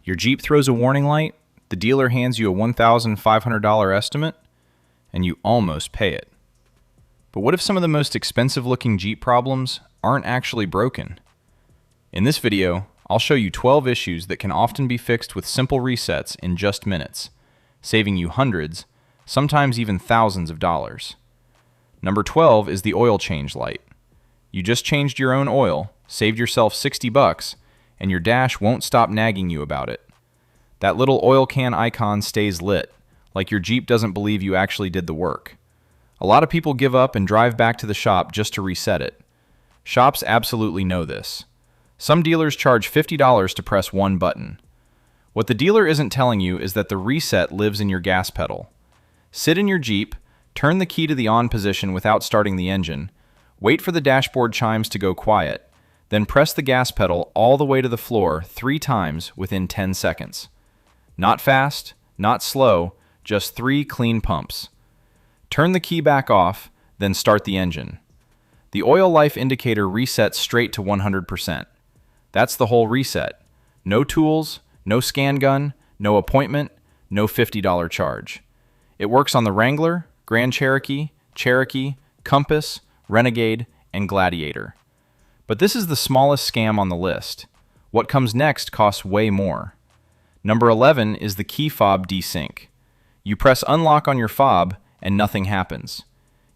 Your Jeep throws a warning light, the dealer hands you a $1,500 estimate, and you almost pay it. But what if some of the most expensive-looking Jeep problems aren't actually broken? In this video, I'll show you 12 issues that can often be fixed with simple resets in just minutes, saving you hundreds, sometimes even thousands of dollars. Number 12 is the oil change light. You just changed your own oil, saved yourself $60, and your dash won't stop nagging you about it. That little oil can icon stays lit, like your Jeep doesn't believe you actually did the work. A lot of people give up and drive back to the shop just to reset it. Shops absolutely know this. Some dealers charge $50 to press one button. What the dealer isn't telling you is that the reset lives in your gas pedal. Sit in your Jeep, turn the key to the on position without starting the engine, wait for the dashboard chimes to go quiet, then press the gas pedal all the way to the floor 3 times within 10 seconds. Not fast, not slow, just 3 clean pumps. Turn the key back off, then start the engine. The oil life indicator resets straight to 100%. That's the whole reset. No tools, no scan gun, no appointment, no $50 charge. It works on the Wrangler, Grand Cherokee, Compass, Renegade, and Gladiator. But this is the smallest scam on the list. What comes next costs way more. Number 11 is the key fob desync. You press unlock on your fob and nothing happens.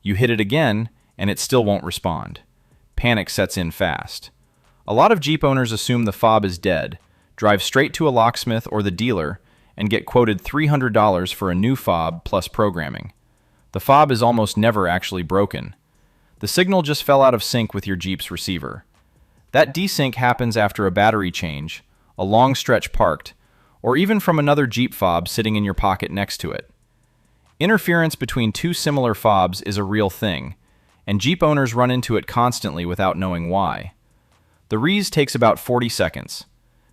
You hit it again and it still won't respond. Panic sets in fast. A lot of Jeep owners assume the fob is dead, drive straight to a locksmith or the dealer, and get quoted $300 for a new fob plus programming. The fob is almost never actually broken. The signal just fell out of sync with your Jeep's receiver. That desync happens after a battery change, a long stretch parked, or even from another Jeep fob sitting in your pocket next to it. Interference between two similar fobs is a real thing, and Jeep owners run into it constantly without knowing why. The reset takes about 40 seconds.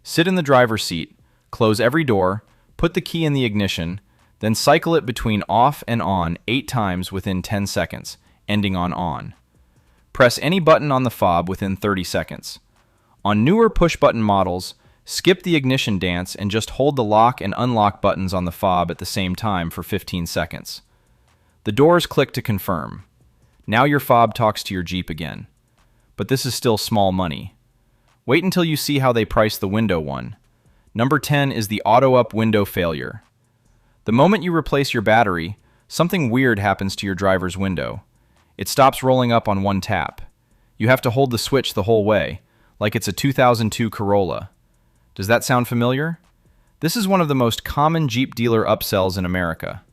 Sit in the driver's seat, close every door, put the key in the ignition, then cycle it between off and on 8 times within 10 seconds, ending on on. Press any button on the fob within 30 seconds. On newer push-button models, skip the ignition dance and just hold the lock and unlock buttons on the fob at the same time for 15 seconds. The doors click to confirm. Now your fob talks to your Jeep again. But this is still small money. Wait until you see how they price the window one. Number 10 is the auto-up window failure. The moment you replace your battery, something weird happens to your driver's window. It stops rolling up on one tap. You have to hold the switch the whole way, like it's a 2002 Corolla. Does that sound familiar? This is one of the most common Jeep dealer upsells in America.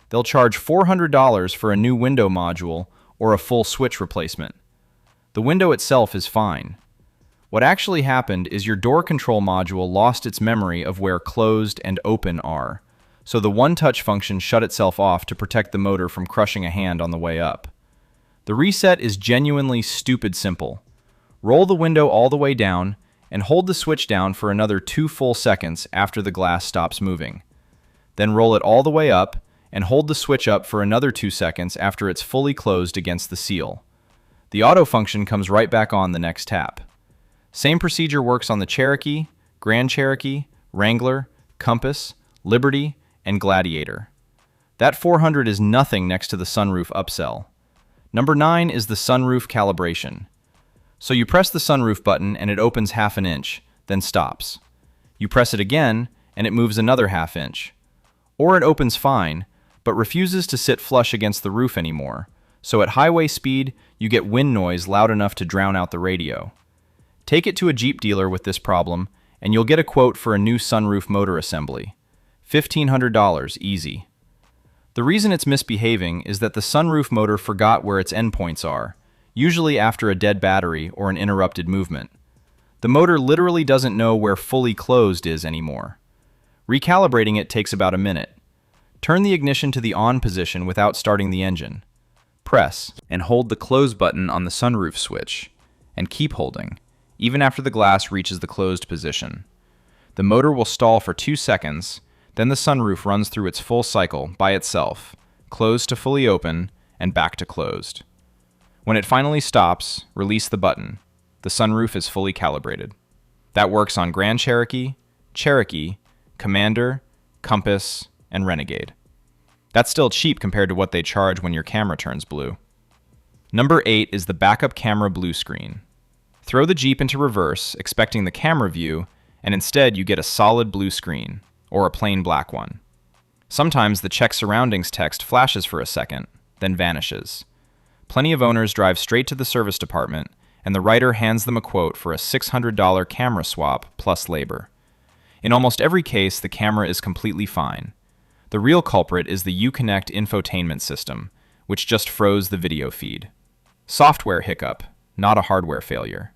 They'll charge $400 for a new window module or a full switch replacement. The window itself is fine. What actually happened is your door control module lost its memory of where closed and open are, so the one-touch function shut itself off to protect the motor from crushing a hand on the way up. The reset is genuinely stupid simple. Roll the window all the way down and hold the switch down for another 2 full seconds after the glass stops moving. Then roll it all the way up and hold the switch up for another 2 seconds after it's fully closed against the seal. The auto function comes right back on the next tap. Same procedure works on the Cherokee, Grand Cherokee, Wrangler, Compass, Liberty, and Gladiator. That $400 is nothing next to the Sunroof upsell. Number 9 is the Sunroof calibration. So you press the sunroof button and it opens 1/2 inch, then stops. You press it again and it moves another 1/2 inch. Or it opens fine, but refuses to sit flush against the roof anymore, so at highway speed you get wind noise loud enough to drown out the radio. Take it to a Jeep dealer with this problem and you'll get a quote for a new sunroof motor assembly. $1,500 easy. The reason it's misbehaving is that the sunroof motor forgot where its endpoints are, usually after a dead battery or an interrupted movement. The motor literally doesn't know where fully closed is anymore. Recalibrating it takes about a minute. Turn the ignition to the on position without starting the engine. Press and hold the close button on the sunroof switch, and keep holding, even after the glass reaches the closed position. The motor will stall for 2 seconds, then the sunroof runs through its full cycle by itself, closed to fully open, and back to closed. When it finally stops, release the button. The sunroof is fully calibrated. That works on Grand Cherokee, Commander, Compass, and Renegade. That's still cheap compared to what they charge when your camera turns blue. Number 8 is the backup camera blue screen. Throw the Jeep into reverse, expecting the camera view, and instead you get a solid blue screen, or a plain black one. Sometimes the check surroundings text flashes for a second, then vanishes. Plenty of owners drive straight to the service department, and the writer hands them a quote for a $600 camera swap plus labor. In almost every case, the camera is completely fine. The real culprit is the Uconnect infotainment system, which just froze the video feed. Software hiccup, not a hardware failure.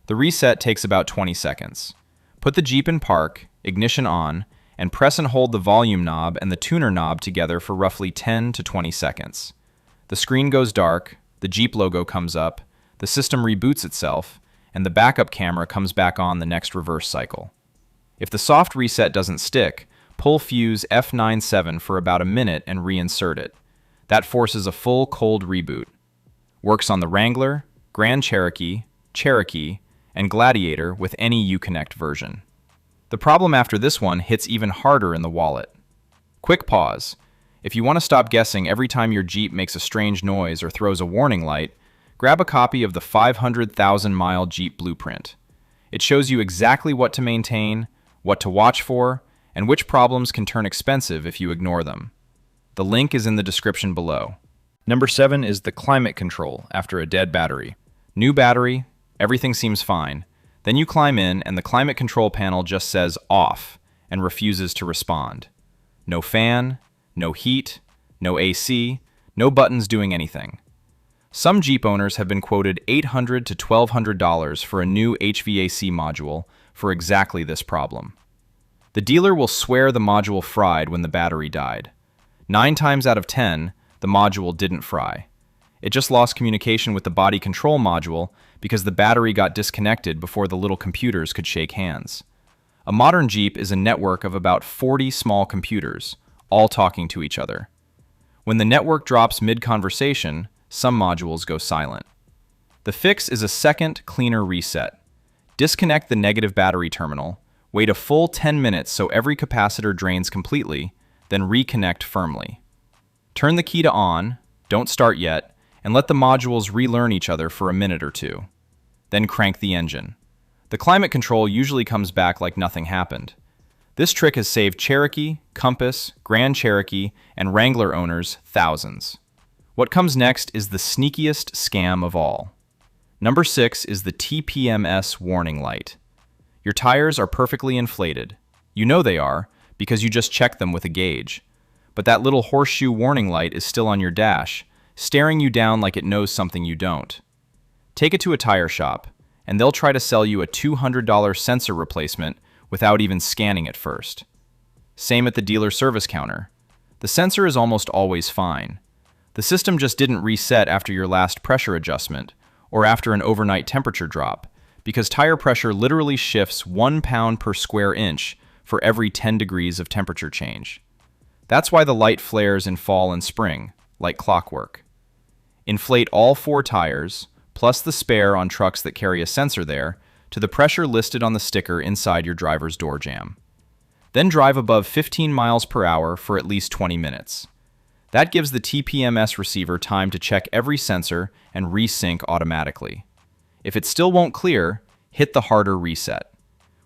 The reset takes about 20 seconds. Put the Jeep in park, ignition on, and press and hold the volume knob and the tuner knob together for roughly 10 to 20 seconds. The screen goes dark, the Jeep logo comes up, the system reboots itself, and the backup camera comes back on the next reverse cycle. If the soft reset doesn't stick, pull fuse F97 for about a minute and reinsert it. That forces a full cold reboot. Works on the Wrangler, Grand Cherokee, Cherokee, and Gladiator with any Uconnect version. The problem after this one hits even harder in the wallet. Quick pause. If you want to stop guessing every time your Jeep makes a strange noise or throws a warning light, grab a copy of the 500,000-mile Jeep Blueprint. It shows you exactly what to maintain, what to watch for, and which problems can turn expensive if you ignore them. The link is in the description below. Number 7 is the climate control after a dead battery. New battery, everything seems fine. Then you climb in and the climate control panel just says off and refuses to respond. No fan, no heat, no AC, no buttons doing anything. Some Jeep owners have been quoted $800 to $1,200 for a new HVAC module for exactly this problem. The dealer will swear the module fried when the battery died. 9 times out of 10, the module didn't fry. It just lost communication with the body control module because the battery got disconnected before the little computers could shake hands. A modern Jeep is a network of about 40 small computers, all talking to each other. When the network drops mid-conversation, some modules go silent. The fix is a second, cleaner reset. Disconnect the negative battery terminal, wait a full 10 minutes so every capacitor drains completely, then reconnect firmly. Turn the key to on, don't start yet, and let the modules relearn each other for a minute or two. Then crank the engine. The climate control usually comes back like nothing happened. This trick has saved Cherokee, Compass, Grand Cherokee, and Wrangler owners thousands. What comes next is the sneakiest scam of all. Number 6 is the TPMS warning light. Your tires are perfectly inflated. You know they are, because you just checked them with a gauge. But that little horseshoe warning light is still on your dash, staring you down like it knows something you don't. Take it to a tire shop, and they'll try to sell you a $200 sensor replacement without even scanning it first. Same at the dealer service counter. The sensor is almost always fine. The system just didn't reset after your last pressure adjustment, or after an overnight temperature drop, because tire pressure literally shifts 1 pound per square inch for every 10 degrees of temperature change. That's why the light flares in fall and spring, like clockwork. Inflate all 4 tires, plus the spare on trucks that carry a sensor there, to the pressure listed on the sticker inside your driver's door jamb. Then drive above 15 miles per hour for at least 20 minutes. That gives the TPMS receiver time to check every sensor and resync automatically. If it still won't clear, hit the harder reset.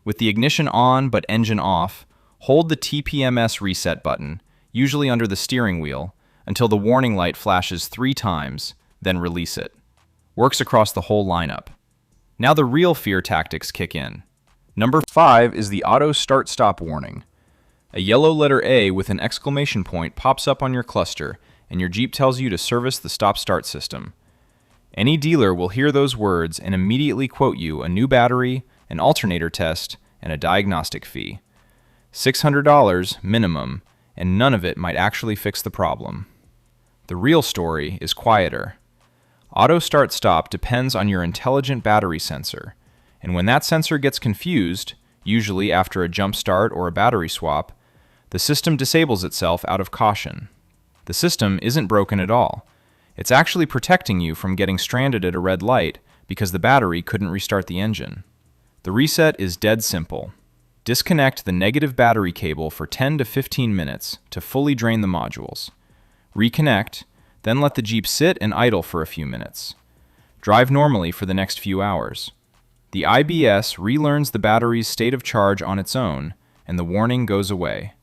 With the ignition on but engine off, hold the TPMS reset button, usually under the steering wheel, until the warning light flashes 3 times, then release it. Works across the whole lineup. Now the real fear tactics kick in. Number 5 is the auto start-stop warning. A yellow letter A with an exclamation point pops up on your cluster, and your Jeep tells you to service the stop-start system. Any dealer will hear those words and immediately quote you a new battery, an alternator test, and a diagnostic fee. $600 minimum, and none of it might actually fix the problem. The real story is quieter. Auto start-stop depends on your intelligent battery sensor, and when that sensor gets confused, usually after a jump start or a battery swap, the system disables itself out of caution. The system isn't broken at all. It's actually protecting you from getting stranded at a red light because the battery couldn't restart the engine. The reset is dead simple. Disconnect the negative battery cable for 10 to 15 minutes to fully drain the modules. Reconnect, then let the Jeep sit and idle for a few minutes. Drive normally for the next few hours. The IBS relearns the battery's state of charge on its own, and the warning goes away.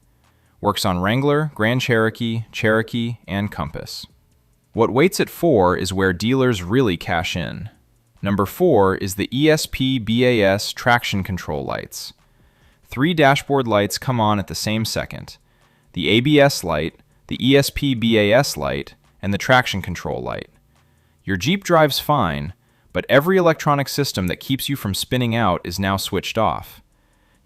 Works on Wrangler, Grand Cherokee, Cherokee, and Compass. What waits at 4 is where dealers really cash in. Number 4 is the ESP-BAS traction control lights. 3 dashboard lights come on at the same second: the ABS light, the ESP-BAS light, and the traction control light. Your Jeep drives fine, but every electronic system that keeps you from spinning out is now switched off.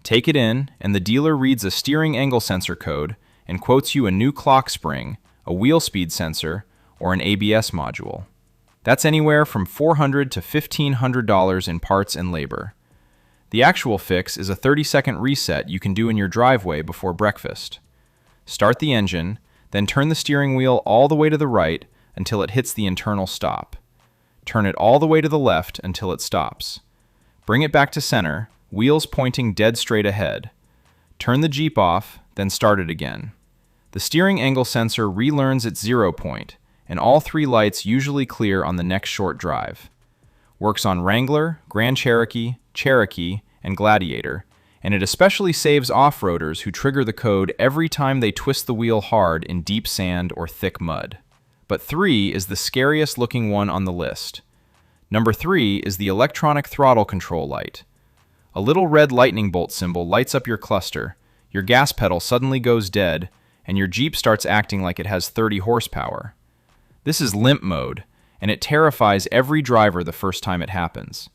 Take it in, and the dealer reads a steering angle sensor code and quotes you a new clock spring, a wheel speed sensor, or an ABS module. That's anywhere from $400 to $1,500 in parts and labor. The actual fix is a 30-second reset you can do in your driveway before breakfast. Start the engine, then turn the steering wheel all the way to the right until it hits the internal stop. Turn it all the way to the left until it stops. Bring it back to center, wheels pointing dead straight ahead. Turn the Jeep off, then start it again. The steering angle sensor relearns its 0 point, and all 3 lights usually clear on the next short drive. Works on Wrangler, Grand Cherokee, Cherokee, and Gladiator, and it especially saves off-roaders who trigger the code every time they twist the wheel hard in deep sand or thick mud. But 3 is the scariest looking one on the list. Number 3 is the electronic throttle control light. A little red lightning bolt symbol lights up your cluster, your gas pedal suddenly goes dead, and your Jeep starts acting like it has 30 horsepower. This is limp mode, and it terrifies every driver the first time it happens.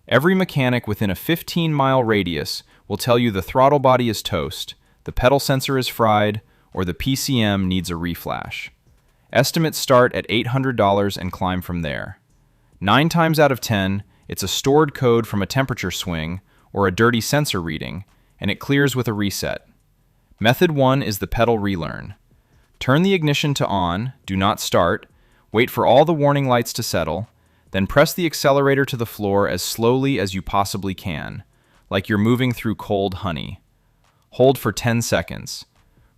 Every mechanic within a 15-mile radius will tell you the throttle body is toast, the pedal sensor is fried, or the PCM needs a reflash. Estimates start at $800 and climb from there. 9 times out of 10, it's a stored code from a temperature swing or a dirty sensor reading, and it clears with a reset. Method 1 is the pedal relearn. Turn the ignition to on, do not start, wait for all the warning lights to settle, then press the accelerator to the floor as slowly as you possibly can, like you're moving through cold honey. Hold for 10 seconds.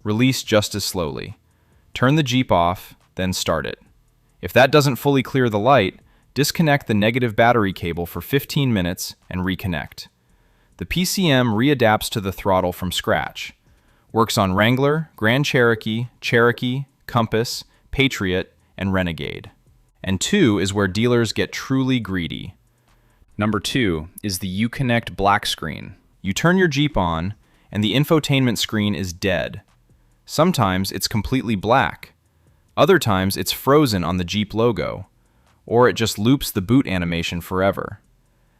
Release just as slowly. Turn the Jeep off, then start it. If that doesn't fully clear the light, disconnect the negative battery cable for 15 minutes and reconnect. The PCM readapts to the throttle from scratch. Works on Wrangler, Grand Cherokee, Cherokee, Compass, Patriot, and Renegade. And 2 is where dealers get truly greedy. Number 2 is the Uconnect black screen. You turn your Jeep on, and the infotainment screen is dead. Sometimes it's completely black. Other times it's frozen on the Jeep logo, or it just loops the boot animation forever.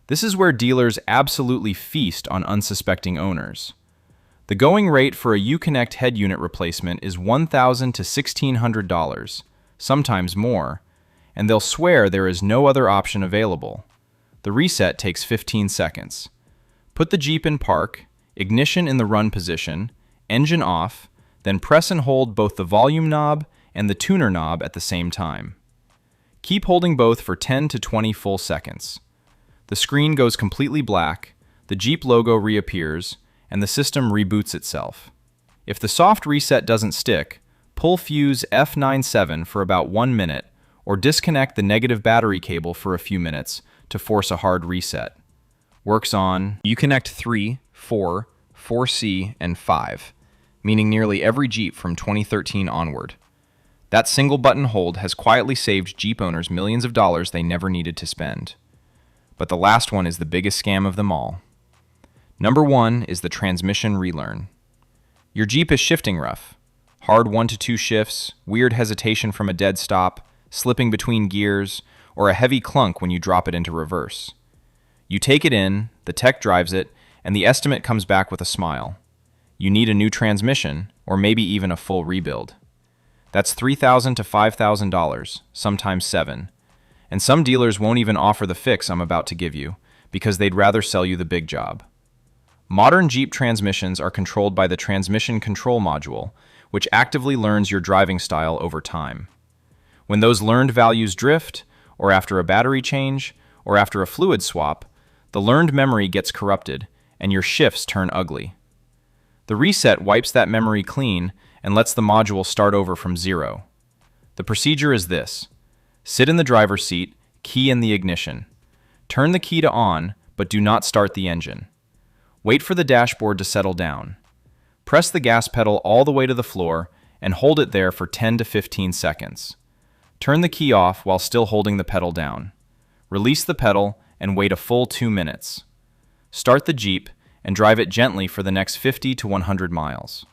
This is where dealers absolutely feast on unsuspecting owners. The going rate for a Uconnect head unit replacement is $1,000 to $1,600, sometimes more, and they'll swear there is no other option available. The reset takes 15 seconds. Put the Jeep in park, ignition in the run position, engine off, then press and hold both the volume knob and the tuner knob at the same time. Keep holding both for 10 to 20 full seconds. The screen goes completely black, the Jeep logo reappears, and the system reboots itself. If the soft reset doesn't stick, pull fuse F97 for about 1 minute or disconnect the negative battery cable for a few minutes to force a hard reset. Works on Uconnect 3, 4, 4C, and 5, meaning nearly every Jeep from 2013 onward. That single button hold has quietly saved Jeep owners millions of dollars they never needed to spend. But the last one is the biggest scam of them all. Number 1 is the transmission relearn. Your Jeep is shifting rough. Hard 1 to 2 shifts, weird hesitation from a dead stop, slipping between gears, or a heavy clunk when you drop it into reverse. You take it in, the tech drives it, and the estimate comes back with a smile. You need a new transmission, or maybe even a full rebuild. That's $3,000 to $5,000, sometimes $7,000. And some dealers won't even offer the fix I'm about to give you, because they'd rather sell you the big job. Modern Jeep transmissions are controlled by the Transmission Control Module, which actively learns your driving style over time. When those learned values drift, or after a battery change, or after a fluid swap, the learned memory gets corrupted, and your shifts turn ugly. The reset wipes that memory clean and lets the module start over from zero. The procedure is this. Sit in the driver's seat, key in the ignition. Turn the key to on, but do not start the engine. Wait for the dashboard to settle down. Press the gas pedal all the way to the floor and hold it there for 10 to 15 seconds. Turn the key off while still holding the pedal down. Release the pedal and wait a full 2 minutes. Start the Jeep and drive it gently for the next 50 to 100 miles.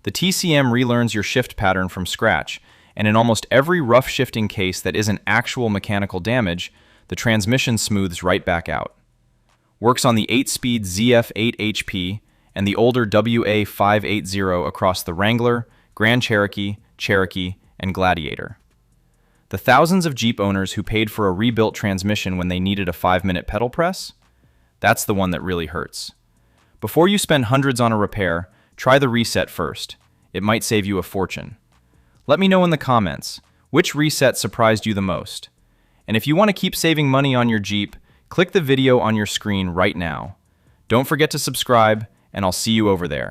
The TCM relearns your shift pattern from scratch, and in almost every rough shifting case that isn't actual mechanical damage, the transmission smooths right back out. Works on the 8-speed ZF8 HP and the older WA580 across the Wrangler, Grand Cherokee, Cherokee, and Gladiator. The thousands of Jeep owners who paid for a rebuilt transmission when they needed a 5-minute pedal press? That's the one that really hurts. Before you spend hundreds on a repair, try the reset first. It might save you a fortune. Let me know in the comments, which reset surprised you the most? And if you want to keep saving money on your Jeep, click the video on your screen right now. Don't forget to subscribe, and I'll see you over there.